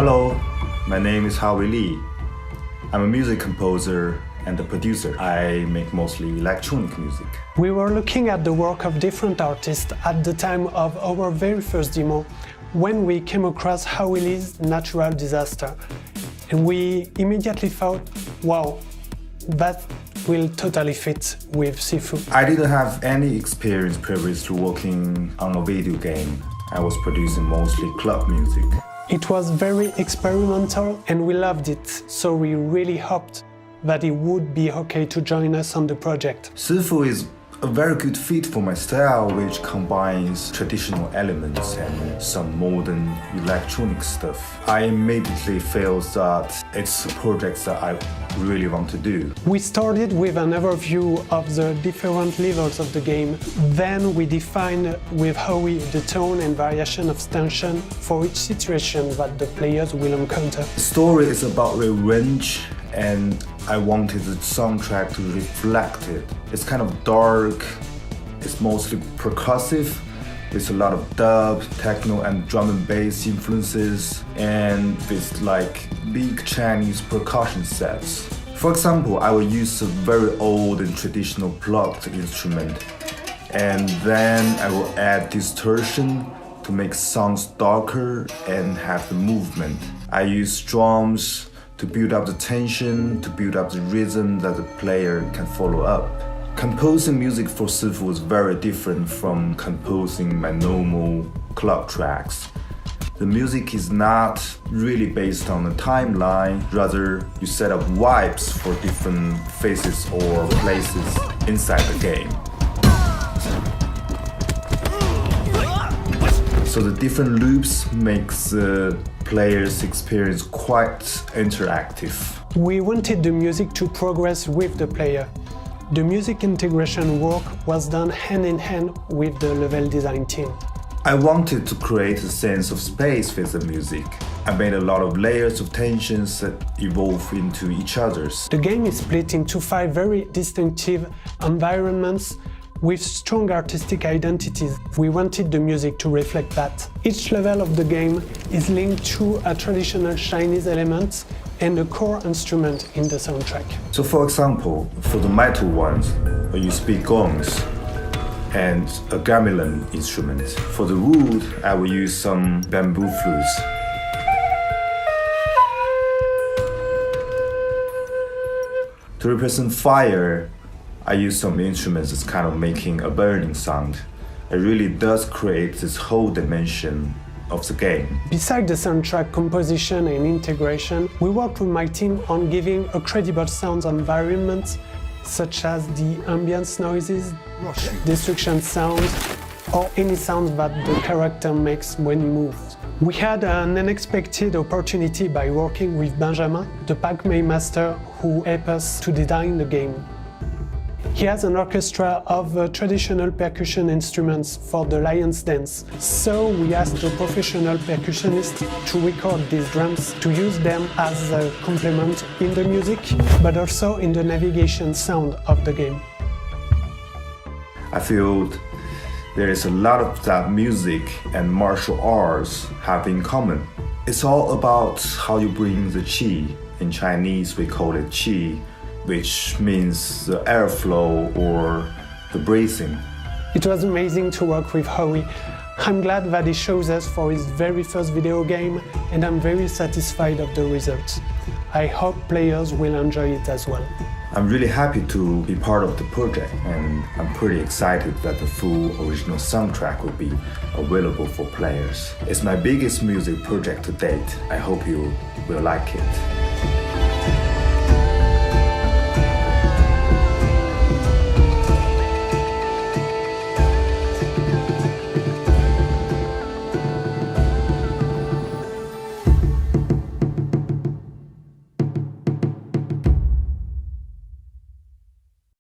Hello, my name is Howie Lee. I'm a music composer and a producer. I make mostly electronic music. We were looking at the work of different artists at the time of our very first demo when we came across Howie Lee's Natural Disaster. And we immediately thought, wow, that will totally fit with Sifu. I didn't have any experience previous to working on a video game. I was producing mostly club music. It was very experimental and we loved it, so we really hoped that it would be okay to join us on the project. Sifu is a very good fit for my style, which combines traditional elements and some modern electronic stuff. I immediately felt that it's a project that I really want to do. We started with an overview of the different levels of the game. Then we defined with Howie the tone and variation of tension for each situation that the players will encounter. The story is about revenge, and I wanted the soundtrack to reflect it. It's kind of dark, it's mostly percussive, with a lot of dub, techno and drum and bass influences, and with like big Chinese percussion sets. For example, I will use a very old and traditional plucked instrument, and then I will add distortion to make sounds darker and have the movement. I use drums to build up the tension, to build up the rhythm that the player can follow up. Composing music for Sifu was very different from composing my normal club tracks. The music is not really based on a timeline, rather you set up vibes for different phases or places inside the game. So the different loops makes the player's experience quite interactive. We wanted the music to progress with the player. The music integration work was done hand in hand with the level design team. I wanted to create a sense of space with the music. I made a lot of layers of tensions that evolve into each other's. The game is split into 5 very distinctive environments with strong artistic identities. We wanted the music to reflect that. Each level of the game is linked to a traditional Chinese element and a core instrument in the soundtrack. So for example, for the metal ones, you speak gongs and a gamelan instrument. For the wood, I will use some bamboo flutes. To represent fire, I use some instruments that's kind of making a burning sound. It really does create this whole dimension of the game. Besides the soundtrack composition and integration, we worked with my team on giving a credible sound environment, such as the ambience noises, destruction sounds, or any sound that the character makes when he moves. We had an unexpected opportunity by working with Benjamin, the Pac-Man master who helped us to design the game. He has an orchestra of traditional percussion instruments for the Lion's Dance, so we asked a professional percussionist to record these drums to use them as a complement in the music, but also in the navigation sound of the game. I feel there is a lot of that music and martial arts have in common. It's all about how you bring the qi. In Chinese, we call it qi, which means the airflow or the breathing. It was amazing to work with Howie. I'm glad that he chose us for his very first video game, and I'm very satisfied of the results. I hope players will enjoy it as well. I'm really happy to be part of the project, and I'm pretty excited that the full original soundtrack will be available for players. It's my biggest music project to date. I hope you will like it.